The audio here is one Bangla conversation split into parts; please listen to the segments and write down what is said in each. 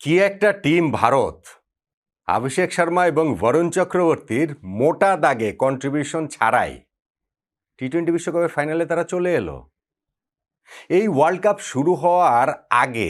কি একটা টিম ভারত! অভিষেক শর্মা এবং বরুণ চক্রবর্তীর মোটা দাগে কন্ট্রিবিউশন ছাড়াই টি-20 বিশ্বকাপের ফাইনালে তারা চলে এলো। এই ওয়ার্ল্ড কাপ শুরু হওয়ার আগে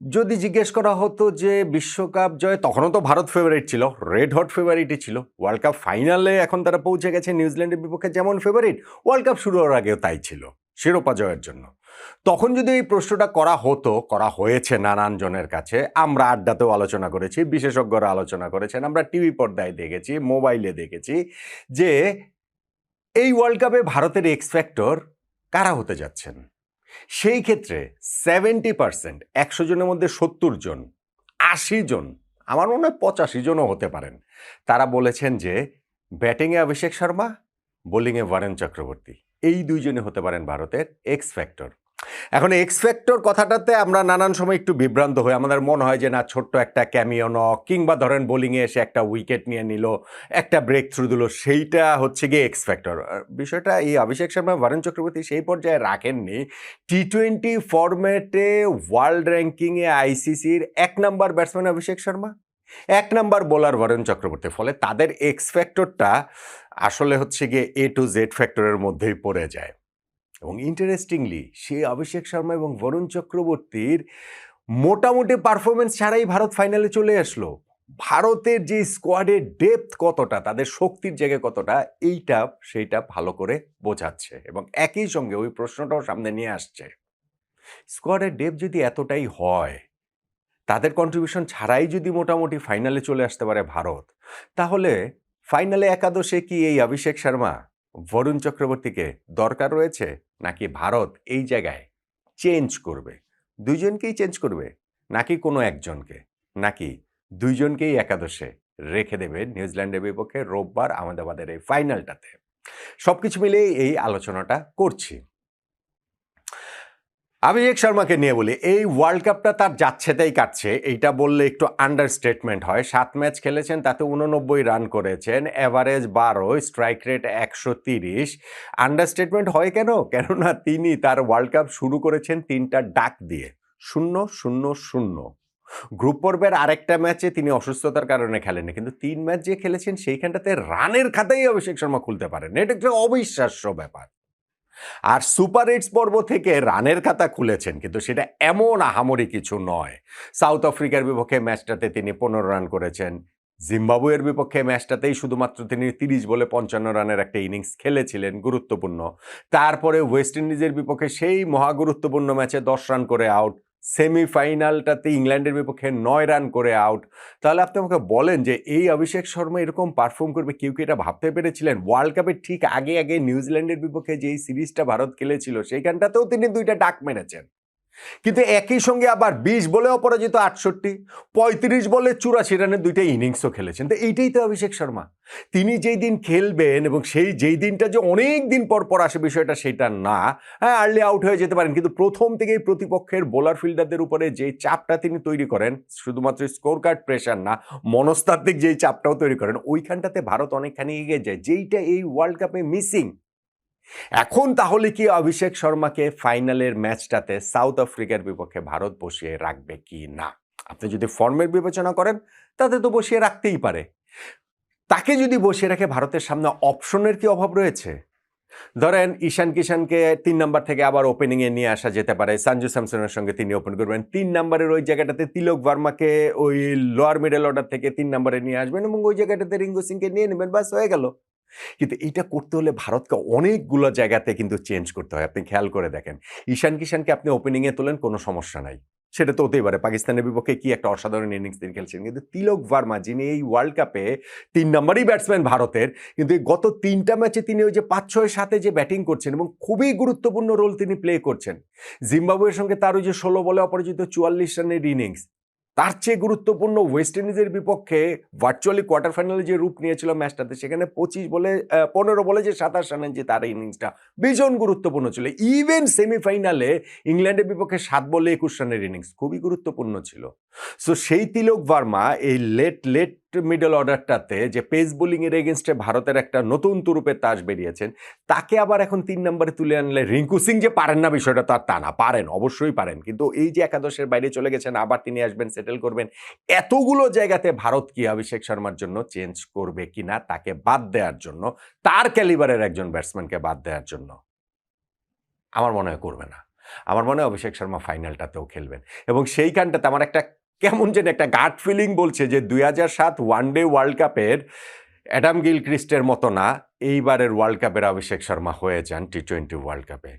যদি জিজ্ঞেস করা হতো যে বিশ্বকাপ জয়, তখনও তো ভারত ফেভারিট ছিল, রেড হট ফেভারিটই ছিল। ওয়ার্ল্ড কাপ ফাইনালে এখন তারা পৌঁছে গেছে নিউজিল্যান্ডের বিপক্ষে যেমন ফেভারিট, ওয়ার্ল্ড কাপ শুরু হওয়ার আগেও তাই ছিল, শিরোপা জয়ের জন্য। তখন যদি এই প্রশ্নটা করা হতো, করা হয়েছে নানান জনের কাছে, আমরা আড্ডাতেও আলোচনা করেছি, বিশেষজ্ঞরা আলোচনা করেছেন, আমরা টিভি পর্দায় দেখেছি, মোবাইলে দেখেছি যে এই ওয়ার্ল্ড কাপে ভারতের এক্স ফ্যাক্টর কারা হতে যাচ্ছেন। সেই ক্ষেত্রে 70%, 100 জনের মধ্যে 70 জন, 80 জন, আমার মনে হয় 85 জনও হতে পারেন, তারা বলেছেন যে ব্যাটিংয়ে অভিষেক শর্মা, বোলিংয়ে বরুণ চক্রবর্তী, এই দুইজনে হতে পারেন ভারতের এক্স ফ্যাক্টর। এখন এক্স ফ্যাক্টর কথাটাতে আমরা নানান সময় একটু বিভ্রান্ত হই, আমাদের মনে হয় যে না, ছোট্ট একটা ক্যামিও নক, কিংবা ধরেন বোলিংয়ে এসে একটা উইকেট নিয়ে নিল, একটা ব্রেক থ্রু দিল, সেইটা হচ্ছে গিয়ে এক্স ফ্যাক্টর। বিষয়টা এই অভিষেক শর্মা, বরুণ চক্রবর্তী সেই পর্যায়ে রাখেননি। টি-20 ফরম্যাটে ওয়ার্ল্ড র্যাঙ্কিংয়ে আইসিসির 1 number batsman Abhishek Sharma, 1 number bowler Varun Chakraborty. ফলে তাদের এক্স ফ্যাক্টরটা আসলে হচ্ছে গিয়ে এ টু জেড ফ্যাক্টরের মধ্যেই পড়ে যায়। এবং ইন্টারেস্টিংলি সে অভিষেক শর্মা এবং বরুণ চক্রবর্তীর মোটামুটি পারফরমেন্স ছাড়াই ভারত ফাইনালে চলে আসলো। ভারতের যে স্কোয়াডের ডেপথ কতটা, তাদের শক্তির জায়গা কতটা, সেইটা ভালো করে বোঝাচ্ছে। এবং একই সঙ্গে ওই প্রশ্নটাও সামনে নিয়ে আসছে, স্কোয়াডের ডেপথ যদি এতটাই হয়, তাদের কন্ট্রিবিউশন ছাড়াই যদি মোটামুটি ফাইনালে চলে আসতে পারে ভারত, তাহলে ফাইনালে একাদশে কি এই অভিষেক শর্মা, বরুণ চক্রবর্তীকে দরকার রয়েছে, নাকি ভারত এই জায়গায় চেঞ্জ করবে? দুইজনকেই চেঞ্জ করবে, নাকি কোনো একজনকে, নাকি দুইজনকেই একাদশে রেখে দেবে নিউজিল্যান্ডের বিপক্ষে রোববার আহমেদাবাদের এই ফাইনালটাতে? সবকিছু মিলিয়ে এই আলোচনাটা করছি। অভিষেক শর্মাকে নিয়ে বলি, এই ওয়ার্ল্ড কাপটা তার যাচ্ছে তাই কাটছে, এইটা বললে একটু আন্ডারস্টেটমেন্ট হয়। 7 ম্যাচ খেলেছেন, তাতে 89 রান করেছেন, এভারেজ 12, স্ট্রাইক রেট 130। আন্ডারস্টেটমেন্ট হয় কেন? কেননা তিনি তার ওয়ার্ল্ড কাপ শুরু করেছেন 3টা ডাক দিয়ে, 0-0-0। গ্রুপ পর্বের আরেকটা ম্যাচে তিনি অসুস্থতার কারণে খেলেননি, কিন্তু 3 ম্যাচ যে খেলেছেন সেইখানটাতে রানের খাতাই অভিষেক শর্মা খুলতে পারেন। এটা একটা অবিশ্বাস্য ব্যাপার। আর সুপার এইটস পর্ব থেকে রানের খাতা খুলেছেন, কিন্তু সেটা এমন আহামরি কিছু নয়। সাউথ আফ্রিকার বিপক্ষে ম্যাচটাতে তিনি 15 রান করেছেন, জিম্বাবুয়ের বিপক্ষে ম্যাচটাতেই শুধুমাত্র তিনি 30 বলে 55 রানের একটা ইনিংস খেলেছিলেন, গুরুত্বপূর্ণ। তারপরে ওয়েস্ট ইন্ডিজের বিপক্ষে সেই মহাগুরুত্বপূর্ণ ম্যাচে 10 রান করে আউট, সেমিফাইনালটাতে ইংল্যান্ডের বিপক্ষে 9 রান করে আউট। তাহলে আপনি আমাকে বলেন যে এই অভিষেক শর্মা এরকম পারফর্ম করবে, কেউ কি এটা ভাবতে পেরেছিলেন? ওয়ার্ল্ড কাপের ঠিক আগে আগে নিউজিল্যান্ডের বিপক্ষে যে এই সিরিজটা ভারত খেলেছিল, সেইখানটাতেও তিনি 2টা ডাক মেরেছেন, কিন্তু একই সঙ্গে আবার 20 বলে অপরাজিত 68, 35 বলে 84 রানের 2টা ইনিংসও খেলেছেন। তো এইটাই তো অভিষেক শর্মা। তিনি যেই দিন খেলবেন এবং সেই যেই দিনটা যে অনেক দিন পর পর আসে, বিষয়টা সেটা না। হ্যাঁ, আর্লি আউট হয়ে যেতে পারেন, কিন্তু প্রথম থেকেই প্রতিপক্ষের বোলার ফিল্ডারদের উপরে যে চাপটা তিনি তৈরি করেন, শুধুমাত্র স্কোর কার্ড প্রেশার না, মনস্তাত্ত্বিক যেই চাপটাও তৈরি করেন, ওইখানটাতে ভারত অনেকখানি এগিয়ে যায়, যেইটা এই ওয়ার্ল্ড কাপে মিসিং। এখন তাহলে কি অভিষেক শর্মাকে ফাইনালের ম্যাচটাতে সাউথ আফ্রিকার বিপক্ষে ভারত বসিয়ে রাখবে কি না? আপনি যদি ফর্মের বিবেচনা করেন, তাতে তো বসিয়ে রাখতেই পারে। তাকে যদি বসিয়ে রাখে, ভারতের সামনে অপশনের কি অভাব রয়েছে? ধরেন ঈশান কিষানকে 3 নাম্বার থেকে আবার ওপেনিংয়ে নিয়ে আসা যেতে পারে, সঞ্জু স্যামসনের সঙ্গে তিনি ওপেন করবেন। 3 নাম্বারের ওই জায়গাটাতে তিলক ভার্মাকে ওই লোয়ার মিডল অর্ডার থেকে 3 নাম্বারে নিয়ে আসবেন এবং ওই জায়গাটাতে রিঙ্কু সিংকে নিয়ে নেবেন, বাস হয়ে গেল। কিন্তু এটা করতে হলে ভারতকে অনেকগুলো জায়গাতে কিন্তু চেঞ্জ করতে হয়। আপনি খেয়াল করে দেখেন, ঈশান কিষানকে আপনি ওপেনিংয়ে তোলেন, কোনো সমস্যা নাই, সেটা তো হতেই পারে। পাকিস্তানের বিপক্ষে কি একটা অসাধারণ ইনিংস তিনি খেলছেন। কিন্তু তিলক ভার্মা, যিনি এই ওয়ার্ল্ড কাপে 3 নাম্বারই ব্যাটসম্যান ভারতের, কিন্তু এই গত 3টা ম্যাচে তিনি ওই যে 5-6-7 যে ব্যাটিং করছেন এবং খুবই গুরুত্বপূর্ণ রোল তিনি প্লে করছেন। জিম্বাবুয়ের সঙ্গে তার ওই যে 16 বলে অপরাজিত 44 রানের ইনিংস, তার চেয়ে গুরুত্বপূর্ণ ওয়েস্ট ইন্ডিজের বিপক্ষে ভার্চুয়ালি কোয়ার্টার ফাইনালে যে রূপ নিয়েছিল ম্যাচটাতে, সেখানে 15 বলে যে 27 রানের যে তার ইনিংসটা ভীষণ গুরুত্বপূর্ণ ছিল। ইভেন সেমিফাইনালে ইংল্যান্ডের বিপক্ষে 7 বলে 21 রানের ইনিংস খুবই গুরুত্বপূর্ণ ছিল। সো সেই তিলক ভার্মা এই লেট মিডল অর্ডারটাতে যে পেস বোলিংয়ের এগেনস্টে ভারতের একটা নতুন তুরুপের তাস বেরিয়েছেন, তাকে আবার এখন ৩ নম্বরে তুলে আনলে রিঙ্কু সিং যে পারেন না বিষয়টা তো আর তা না, পারেন, অবশ্যই পারেন। কিন্তু এই যে একাদশের বাইরে চলে গেছেন, আবার তিনি আসবেন, সেটেল করবেন। এতগুলো জায়গাতে ভারত কি অভিষেক শর্মার জন্য চেঞ্জ করবে কিনা তাকে বাদ দেওয়ার জন্য, তার ক্যালিবারের একজন ব্যাটসম্যানকে বাদ দেওয়ার জন্য? আমার মনে হয় করবে না। আমার মনে হয় অভিষেক শর্মা ফাইনালটাতেও খেলবেন এবং সেইখানটাতে আমার একটা কেমন যেন একটা গাট ফিলিং বলছে যে ২০০৭ ওয়ানডে ওয়ার্ল্ড কাপের অ্যাডাম গিলক্রিস্টের মতো না, এইবারের ওয়ার্ল্ড কাপের অভিষেক শর্মা হয়ে যান টি-20 ওয়ার্ল্ড কাপে।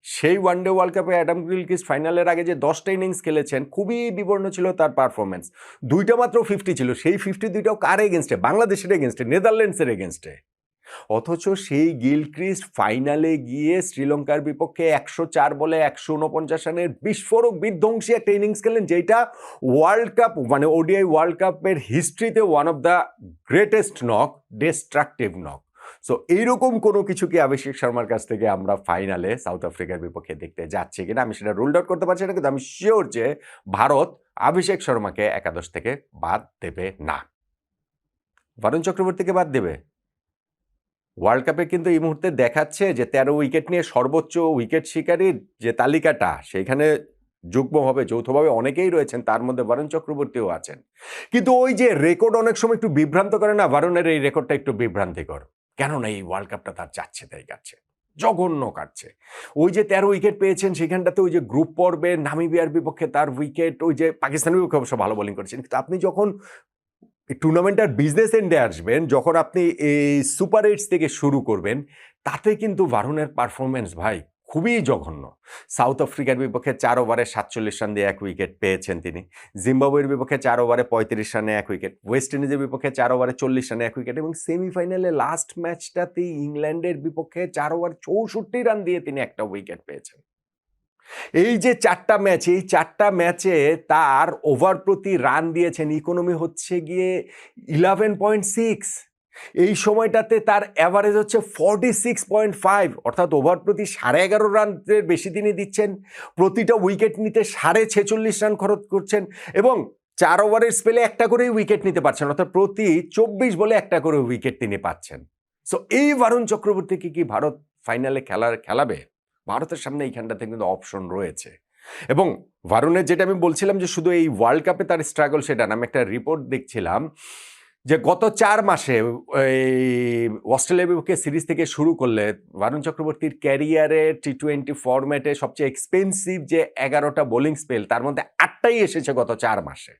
সেই ওয়ানডে ওয়ার্ল্ড কাপে অ্যাডাম গিলক্রিস্ট ফাইনালের আগে যে ১০টা ইনিংস খেলেছেন, খুবই বিবর্ণ ছিল তার পারফরম্যান্স। ২টা মাত্র 50 ছিল। সেই 50 ২টাও কার এগেনস্টে? বাংলাদেশের এগেনস্টে, নেদারল্যান্ডসের এগেনস্টে। অথচ সেই গিলক্রিস্ট ফাইনালে গিয়ে শ্রীলঙ্কার বিপক্ষে ১০৪ বলে ১৪৯ রানের বিস্ফোরক বিধ্বংসী একটা ইনিংস খেলেন, যেটা ওয়ার্ল্ড কাপ মানে ওডিআই ওয়ার্ল্ড কাপের হিস্ট্রিতে one of the greatest knock, destructive knock. So এইরকম কোনো কিছু কি অভিষেক শর্মার কাছ থেকে আমরা ফাইনালে সাউথ আফ্রিকার বিপক্ষে দেখতে যাচ্ছি কিনা আমি সেটা রুলড আউট করতে পারছি না, কিন্তু আমি শিওর যে ভারত অভিষেক শর্মাকে একাদশ থেকে বাদ দেবে না। বরুণ চক্রবর্তীকে বাদ দেবে। ওয়ার্ল্ড কাপে কিন্তু এই মুহূর্তে দেখাচ্ছে যে ১৩ উইকেট নিয়ে সর্বোচ্চ উইকেট শিকারীর যে তালিকাটা, সেইখানে যুগ্মভাবে যৌথভাবে অনেকেই রয়েছেন, তার মধ্যে বরুণ চক্রবর্তীও আছেন। কিন্তু ওই যে রেকর্ড অনেক সময় একটু বিভ্রান্ত করে না, বরুণের এই রেকর্ডটা একটু বিভ্রান্তিকর। কেননা এই ওয়ার্ল্ড কাপটা তার যাচ্ছে তাই কাটছে, জঘন্য কাটছে। ওই যে ১৩ উইকেট পেয়েছেন, সেখানটাতে ওই যে গ্রুপ পর্বে নামিবিয়ার বিপক্ষে তার উইকেট, ওই যে পাকিস্তানের বিপক্ষে অবশ্য ভালো বোলিং করেছেন, কিন্তু আপনি যখন টুর্নামেন্টের বিজনেস এন্ডে আসবেন, যখন আপনি এই সুপার এইটস থেকে শুরু করবেন, তাতে কিন্তু ভারুনের পারফরমেন্স ভাই খুবই জঘন্য। সাউথ আফ্রিকার বিপক্ষে ৪ ওভারে ৪৭ রান দিয়ে ১ উইকেট পেয়েছেন তিনি। জিম্বাবুয়ের বিপক্ষে ৪ ওভারে ৩৫ রানে ১ উইকেট। ওয়েস্ট ইন্ডিজের বিপক্ষে ৪ ওভারে ৪০ রানে ১ উইকেট এবং সেমিফাইনালে লাস্ট ম্যাচটাতেই ইংল্যান্ডের বিপক্ষে ৪ ওভার ৬৪ রান দিয়ে তিনি একটা উইকেট পেয়েছেন। এই যে ৪টা ম্যাচ, এই ৪টা ম্যাচে তার ওভার প্রতি রান দিয়েছেন ইকোনমি হচ্ছে গিয়ে 11.6। এই সময়টাতে তার অ্যাভারেজ হচ্ছে 46.5, অর্থাৎ ওভার প্রতি ১১.৫ রানের বেশি তিনি দিচ্ছেন। প্রতিটা উইকেট নিতে 46.৫ রান খরচ করছেন এবং ৪ ওভারের স্পেলে একটা করেই উইকেট নিতে পারছেন, অর্থাৎ প্রতি ২৪ বলে একটা করে উইকেট তিনি পাচ্ছেন। সো এই বরুণ চক্রবর্তীকে কি ভারত ফাইনালে খেলাবে? ভারতের সামনে এইখানটাতে কিন্তু অপশন রয়েছে এবং ভারুনের যেটা আমি বলছিলাম যে শুধু এই ওয়ার্ল্ড কাপে তার স্ট্রাগল সেটা না, আমি একটা রিপোর্ট দেখছিলাম যে গত ৪ মাসে এই অস্ট্রেলিয়ার বিপক্ষে সিরিজ থেকে শুরু করলে বরুণ চক্রবর্তীর ক্যারিয়ারে টি-20 ফরম্যাটে সবচেয়ে এক্সপেন্সিভ যে ১১টা বোলিং স্পেল, তার মধ্যে ৮টাই এসেছে গত ৪ মাসে।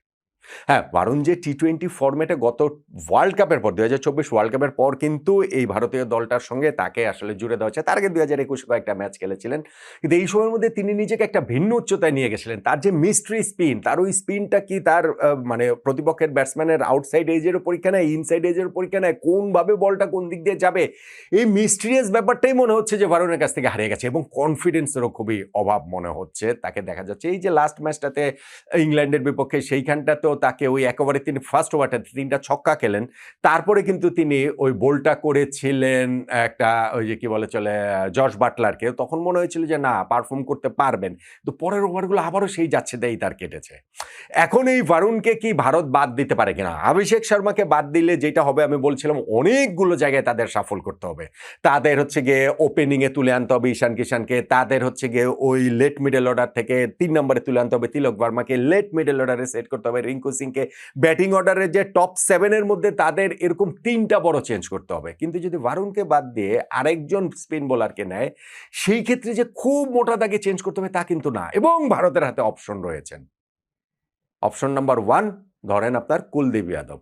হ্যাঁ, বরুণ যে টি-20 ফরম্যাটে গত ওয়ার্ল্ড কাপের পর ২০২৪ ওয়ার্ল্ড কাপের পর কিন্তু এই ভারতীয় দলটার সঙ্গে তাকে আসলে জুড়ে দেওয়া হচ্ছে। তার আগে ২০২১ কয়েকটা ম্যাচ খেলেছিলেন। কিন্তু এই সময়ের মধ্যে তিনি নিজেকে একটা ভিন্ন উচ্চতায় নিয়ে গেছিলেন। তার যে মিস্ট্রি স্পিন, তার ওই স্পিনটা কি তার মানে প্রতিপক্ষের ব্যাটসম্যানের আউটসাইড এজেরও পরীক্ষা নেয়, ইনসাইড এজেরও পরীক্ষা নেয়, কোনভাবে বলটা কোন দিক দিয়ে যাবে, এই মিস্ট্রিয়াস ব্যাপারটাই মনে হচ্ছে যে ভারুনের কাছ থেকে হারিয়ে গেছে এবং কনফিডেন্সেরও খুবই অভাব মনে হচ্ছে। তাকে দেখা যাচ্ছে এই যে লাস্ট ম্যাচটাতে ইংল্যান্ডের বিপক্ষে, সেইখানটাতেও তাকে ওই একেবারে তিনি ফার্স্ট ওভারটাতে ৩টা ছক্কা খেলেন, তারপরে কিন্তু তিনি ওই বোলটা করেছিলেন একটা ওই যে কি বলে চলে জর্জ বাটলারকে, তখন মনে হয়েছিল যে না পারফর্ম করতে পারবেন, তো পরের ওভারগুলো আবারও সেই যাচ্ছে তাই তার কেটেছে। এখন এই ভারুনকে কি ভারত বাদ দিতে পারে কিনা? অভিষেক শর্মাকে বাদ দিলে যেটা হবে আমি বলছিলাম, অনেকগুলো জায়গায় তাদের সাফল করতে হবে। তাদের হচ্ছে গিয়ে ওপেনিংয়ে তুলে আনতে হবে ঈশান কিষানকে, তাদের হচ্ছে গিয়ে ওই লেট মিডল অর্ডার থেকে ৩ নম্বরে তুলে আনতে হবে তিলক ভার্মাকে, লেট মিডল অর্ডারে সেট করতে হবে রিঙ্কু সিংকে, ব্যাটিং অর্ডারের যে টপ 7 এর মধ্যে তাদের এরকম ৩টা বড় চেঞ্জ করতে হবে। কিন্তু যদি ভারুনকে বাদ দিয়ে আরেকজন স্পিন বোলারকে নেয়, সেই ক্ষেত্রে যে খুব মোটা দাগে চেঞ্জ করতে হবে তা কিন্তু না, এবং ভারতের হাতে অপশন রয়েছেন। অপশন নাম্বার 1 ধরেন আপনার কুলদীপ যাদব।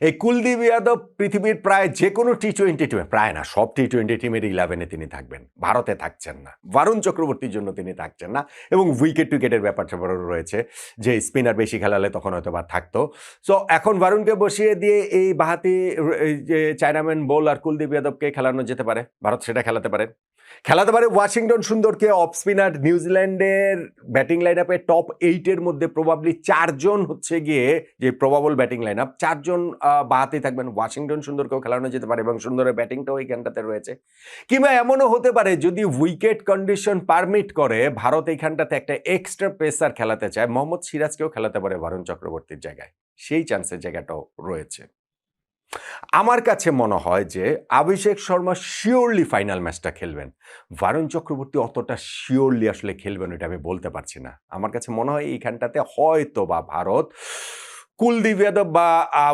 এই কুলদীপ যাদব পৃথিবীর প্রায় যে কোনো টি-20 টিমে, প্রায় না সব টি-20 টিমের 11-এ তিনি থাকবেন, ভারতে থাকছেন না। বরুণ চক্রবর্তীর জন্য তিনি থাকছেন না এবং উইকেট টুইকেটের ব্যাপার-স্যাপারও রয়েছে, যে স্পিনার বেশি খেলালে তখন হয়তো বা থাকতো। সো এখন বরুণকে বসিয়ে দিয়ে এই বাঁহাতি যে চায়নাম্যান বোলার কুলদীপ যাদবকে খেলানো যেতে পারে, ভারত সেটা খেলাতে পারে। খেলাতে পারে ওয়াশিংটন সুন্দরকে অফ স্পিনার নিউজিল্যান্ডের ব্যাটিং লাইন আপে টপ 8 এর মধ্যে প্রবাবলি 4 জন হচ্ছে গিয়ে যে প্রবাবল ব্যাটিং লাইন আপ 4 জন বাহাতেই থাকবেন। ওয়াশিংটন সুন্দরকেও খেলানো যেতে পারে এবং সুন্দরের ব্যাটিংটাও এইখানটাতে রয়েছে। কিংবা এমনও হতে পারে যদি উইকেট কন্ডিশন পারমিট করে ভারত এইখানটাতে একটা এক্সট্রা পেসার খেলাতে চায়, মোহাম্মদ সিরাজকেও খেলাতে পারে বরুণ চক্রবর্তীর জায়গায়। সেই চান্সের জায়গাটাও রয়েছে। আমার কাছে মনে হয় যে অভিষেক শর্মা শিওরলি ফাইনাল ম্যাচটা খেলবেন। বরুণ চক্রবর্তী অতটা শিওরলি আসলে খেলবেন এটা আমি বলতে পারছি না। আমার কাছে মনে হয় এইখানটাতে হয়তোবা ভারত কুলদীপ যাদব বা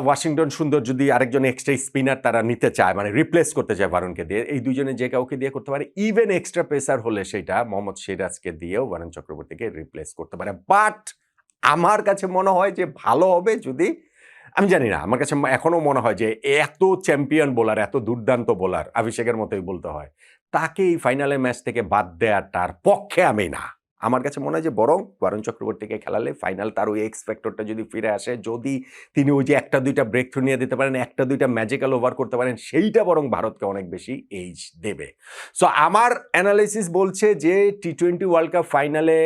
ওয়াশিংটন সুন্দর যদি আরেকজন এক্সট্রা স্পিনার তারা নিতে চায়, মানে রিপ্লেস করতে চায় বরুণকে দিয়ে, এই দুজনে যে কাউকে দিয়ে করতে পারে। ইভেন এক্সট্রা পেসার হলে সেটা মোহাম্মদ সিরাজকে দিয়েও বরুণ চক্রবর্তীকে রিপ্লেস করতে পারে। বাট আমার কাছে মনে হয় যে ভালো হবে যদি, আমি জানি না, আমার কাছে এখনো মনে হয় যে এত চ্যাম্পিয়ন বোলার, এত দুর্দান্ত বোলার, অভিষেকের মতোই বলতে হয়, তাকে এই ফাইনালের ম্যাচ থেকে বাদ দেওয়াটার পক্ষে আমি না। আমার কাছে মনে হয় যে বরং বরুণ চক্রবর্তীকে খেলালে ফাইনাল তার ওই এক্স ফ্যাক্টরটা যদি ফিরে আসে, যদি তিনি ওই যে একটা দুইটা ব্রেক থ্রু নিয়ে দিতে পারেন, একটা দুইটা ম্যাজিক্যাল ওভার করতে পারেন, সেইটা বরং ভারতকে অনেক বেশি এইজ দেবে। সো আমার অ্যানালাইসিস বলছে যে টি-20 ওয়ার্ল্ড কাপ ফাইনালে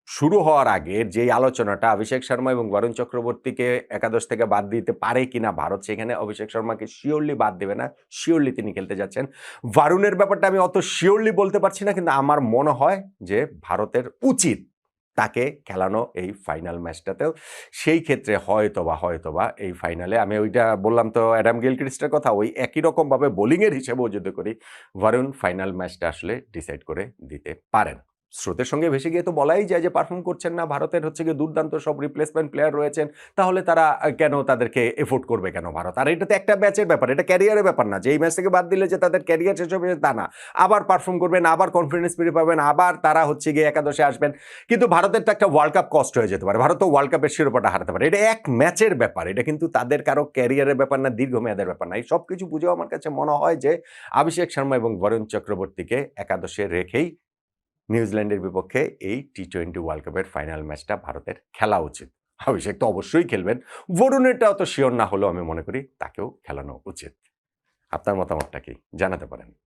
শুরু হওয়ার আগে যেই আলোচনাটা অভিষেক শর্মা এবং বরুণ চক্রবর্তীকে একাদশ থেকে বাদ দিতে পারে কিনা ভারত, সেখানে অভিষেক শর্মাকে শিওরলি বাদ দেবে না, শিওরলি তিনি খেলতে যাচ্ছেন। বরুণের ব্যাপারটা আমি অত শিওরলি বলতে পারছি না, কিন্তু আমার মনে হয় যে ভারতের উচিত তাকে খেলানো এই ফাইনাল ম্যাচটাতেও। সেই ক্ষেত্রে হয়তোবা এই ফাইনালে আমি ওইটা বললাম তো অ্যাডাম গিলক্রিস্টের কথা, ওই একই রকমভাবে বোলিংয়ের হিসেবেও যদি করি, বরুণ ফাইনাল ম্যাচটা আসলে ডিসাইড করে দিতে পারেন। স্রোতের সঙ্গে ভেসে গিয়ে তো বলাই যায় যে পারফর্ম করছেন না, ভারতের হচ্ছে গিয়ে দুর্দান্ত সব রিপ্লেসমেন্ট প্লেয়ার রয়েছেন, তাহলে তারা কেন তাদেরকে এফোর্ড করবে কেন ভারত? আর এটা তো একটা ম্যাচের ব্যাপার, এটা ক্যারিয়ারের ব্যাপার না যে এই ম্যাচ থেকে বাদ দিলে যে তাদের ক্যারিয়ার শেষ হবে তা না। আবার পারফর্ম করবেন, আবার কনফিডেন্স ফিরে পাবেন, আবার তারা হচ্ছে গিয়ে একাদশে আসবেন। কিন্তু ভারতের তো একটা ওয়ার্ল্ড কাপ কষ্ট হয়ে যেতে পারে, ভারত তো ওয়ার্ল্ড কাপের শিরোপাটা হারাতে পারে। এটা এক ম্যাচের ব্যাপার, এটা কিন্তু তাদের কারো ক্যারিয়ারের ব্যাপার না, দীর্ঘমেয়াদের ব্যাপার না। এই সব কিছু বুঝেও আমার কাছে মনে হয় যে অভিষেক শর্মা এবং বরুণ চক্রবর্তীকে একাদশে রেখেই নিউজিল্যান্ডের বিপক্ষে এই টি-20 ওয়ার্ল্ড কাপের ফাইনাল ম্যাচটা ভারতের খেলা উচিত। অভিষেক তো অবশ্যই খেলবেন, বরুণেরটাও তো শিওর না হলেও আমি মনে করি তাকেও খেলানো উচিত। আপনার মতামতটা কি জানাতে পারেন।